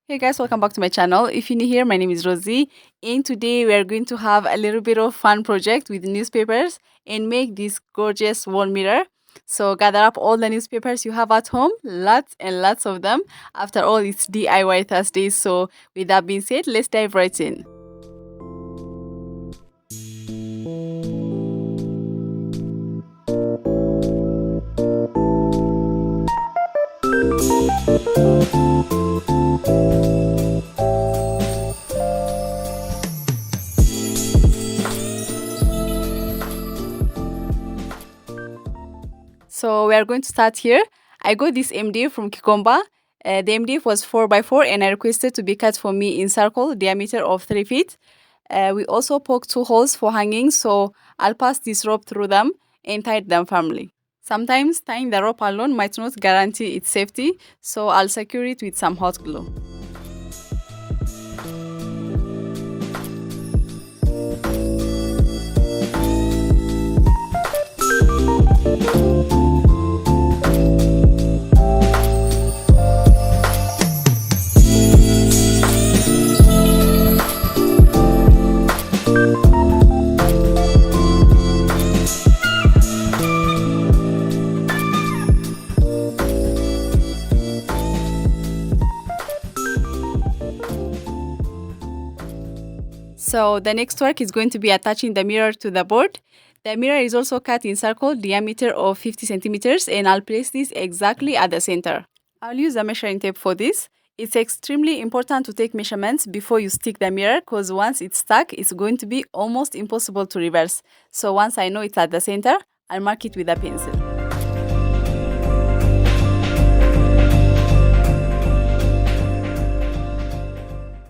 Hey guys, welcome back to my channel. If you're new here, my name is Rosie, and today we are going to have a little bit of fun project with newspapers and make this gorgeous wall mirror. So gather up all the newspapers you have at home, lots and lots of them. After all, it's DIY Thursday. So with that being said, let's dive right in. So we are going to start here. I got this MDF from Kikomba. The MDF was 4 by 4 and I requested to be cut for me in circle, diameter of 3 feet. We also poked 2 holes for hanging, so I'll pass this rope through them and tie them firmly. Sometimes tying the rope alone might not guarantee its safety, so I'll secure it with some hot glue. So the next work is going to be attaching the mirror to the board. The mirror is also cut in circle, diameter of 50 centimeters, and I'll place this exactly at the center. I'll use a measuring tape for this. It's extremely important to take measurements before you stick the mirror because once it's stuck, it's going to be almost impossible to reverse. So once I know it's at the center, I'll mark it with a pencil.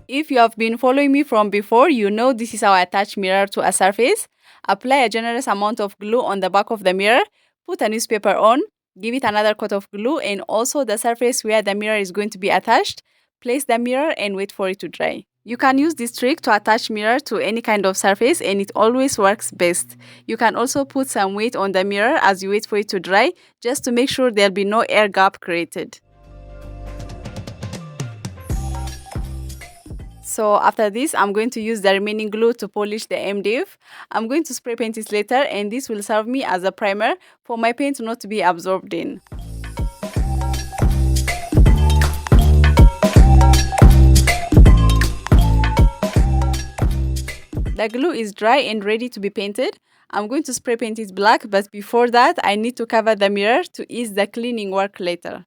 If you have been following me from before, you know this is how I attach mirror to a surface. Apply a generous amount of glue on the back of the mirror, put a newspaper on, give it another coat of glue and also the surface where the mirror is going to be attached. Place the mirror and wait for it to dry. You can use this trick to attach mirror to any kind of surface and it always works best. You can also put some weight on the mirror as you wait for it to dry just to make sure there'll be no air gap created. So after this, I'm going to use the remaining glue to polish the MDF. I'm going to spray paint it later and this will serve me as a primer for my paint not to be absorbed in. The glue is dry and ready to be painted. I'm going to spray paint it black, but before that, I need to cover the mirror to ease the cleaning work later.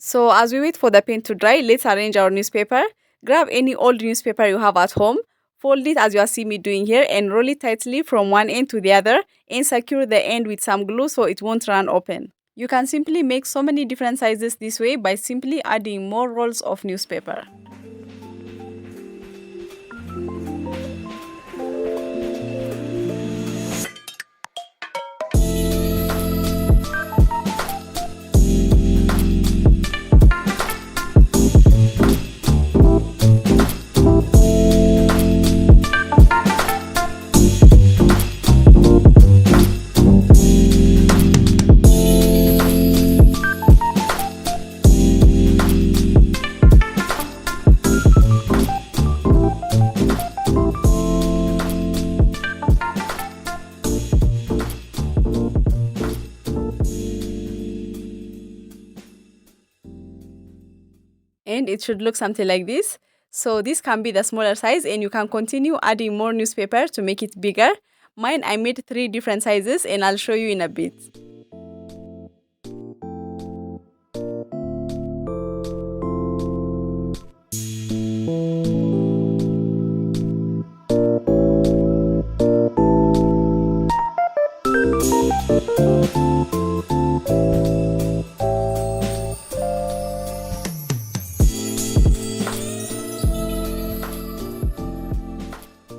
So as we wait for the paint to dry, let's arrange our newspaper. Grab any old newspaper you have at home, fold it as you are seeing me doing here and roll it tightly from one end to the other and secure the end with some glue so it won't run open. You can simply make so many different sizes this way by simply adding more rolls of newspaper. And it should look something like this. So this can be the smaller size and you can continue adding more newspaper to make it bigger. Mine, I made 3 different sizes and I'll show you in a bit.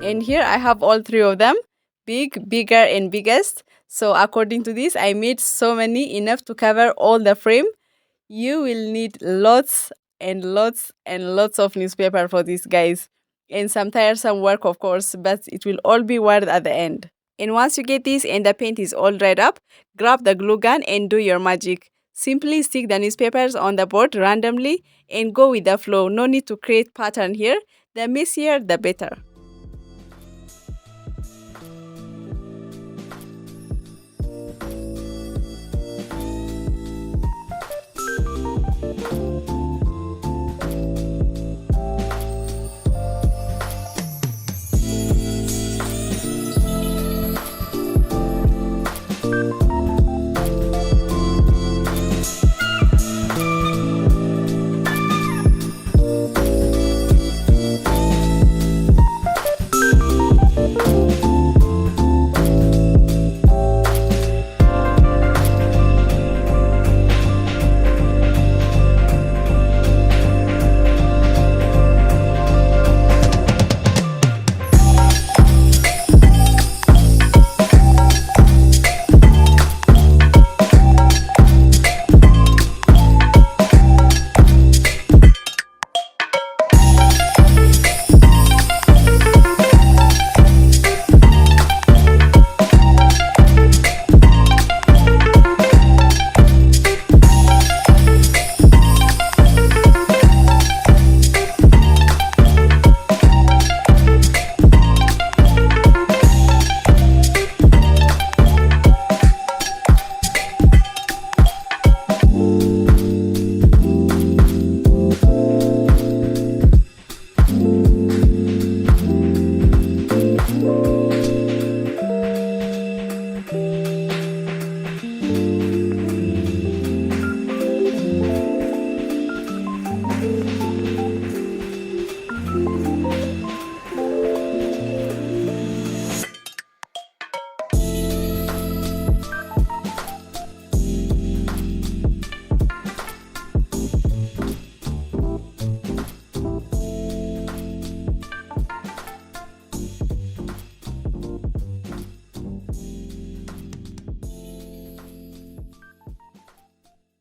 And here I have all three of them, big, bigger, and biggest. So according to this, I made so many, enough to cover all the frame. You will need lots and lots and lots of newspaper for this, guys. And some tiresome work, of course, but it will all be worth at the end. And once you get this and the paint is all dried up, grab the glue gun and do your magic. Simply stick the newspapers on the board randomly and go with the flow. No need to create pattern here. The messier, the better.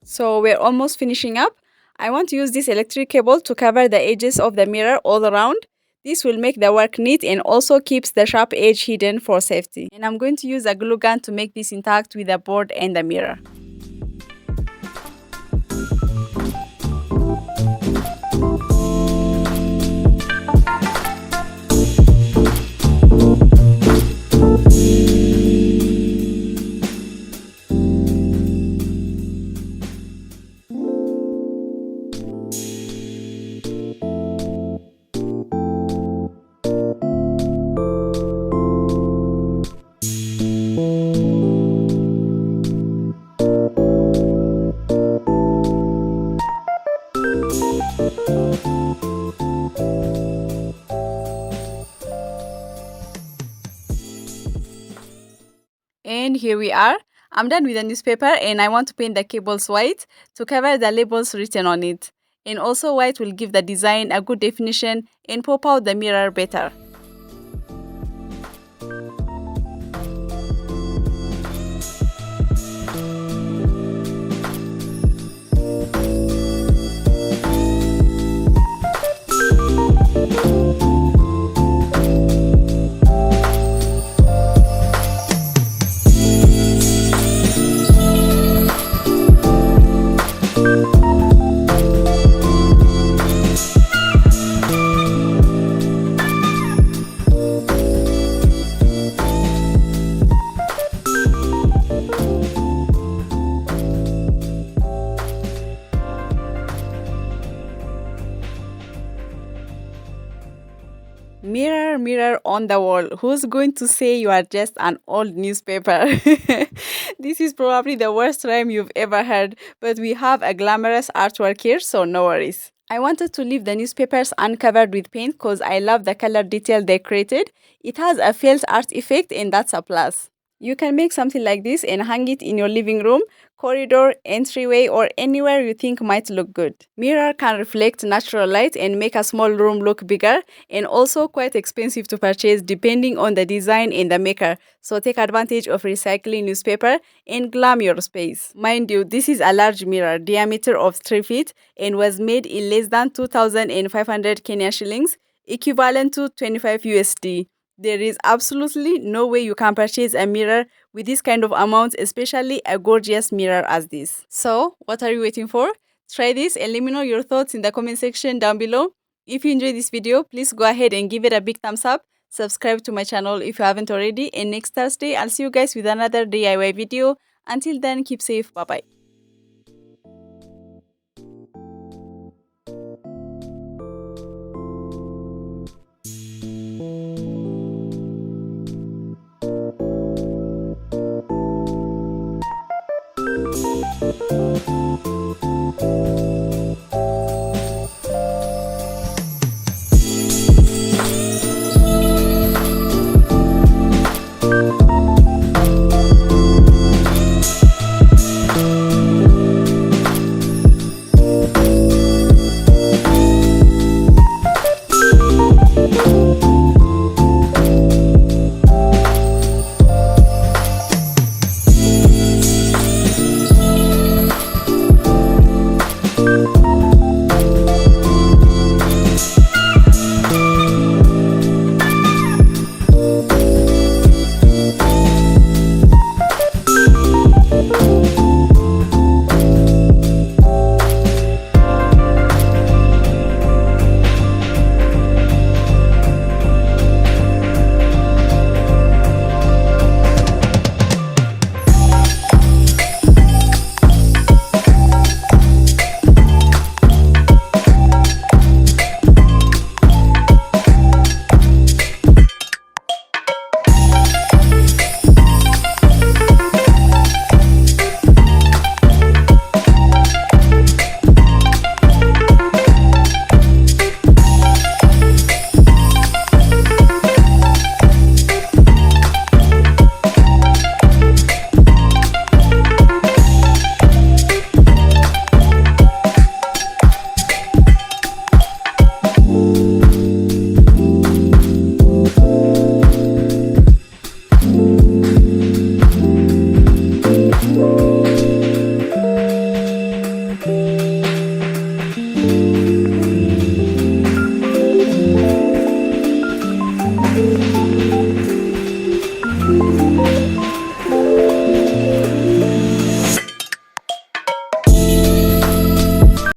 So we're almost finishing up. I want to use this electric cable to cover the edges of the mirror all around. This will make the work neat and also keeps the sharp edge hidden for safety. And I'm going to use a glue gun to make this intact with the board and the mirror. And here we are. I'm done with the newspaper and I want to paint the cables white to cover the labels written on it. And also white will give the design a good definition and pop out the mirror better. Mirror, mirror on the wall, who's going to say you are just an old newspaper? This is probably the worst rhyme you've ever heard, but we have a glamorous artwork here, so no worries. I wanted to leave the newspapers uncovered with paint because I love the color detail they created. It has a felt art effect and that's a plus. You can make something like this and hang it in your living room, corridor, entryway, or anywhere you think might look good. Mirror can reflect natural light and make a small room look bigger, and also quite expensive to purchase depending on the design and the maker. So take advantage of recycling newspaper and glam your space. Mind you, this is a large mirror, diameter of 3 feet, and was made in less than 2,500 Kenyan shillings, equivalent to 25 USD. There is absolutely no way you can purchase a mirror with this kind of amount, especially a gorgeous mirror as this. So, what are you waiting for? Try this and let me know your thoughts in the comment section down below. If you enjoyed this video, please go ahead and give it a big thumbs up. Subscribe to my channel if you haven't already. And next Thursday, I'll see you guys with another DIY video. Until then, keep safe. Bye bye.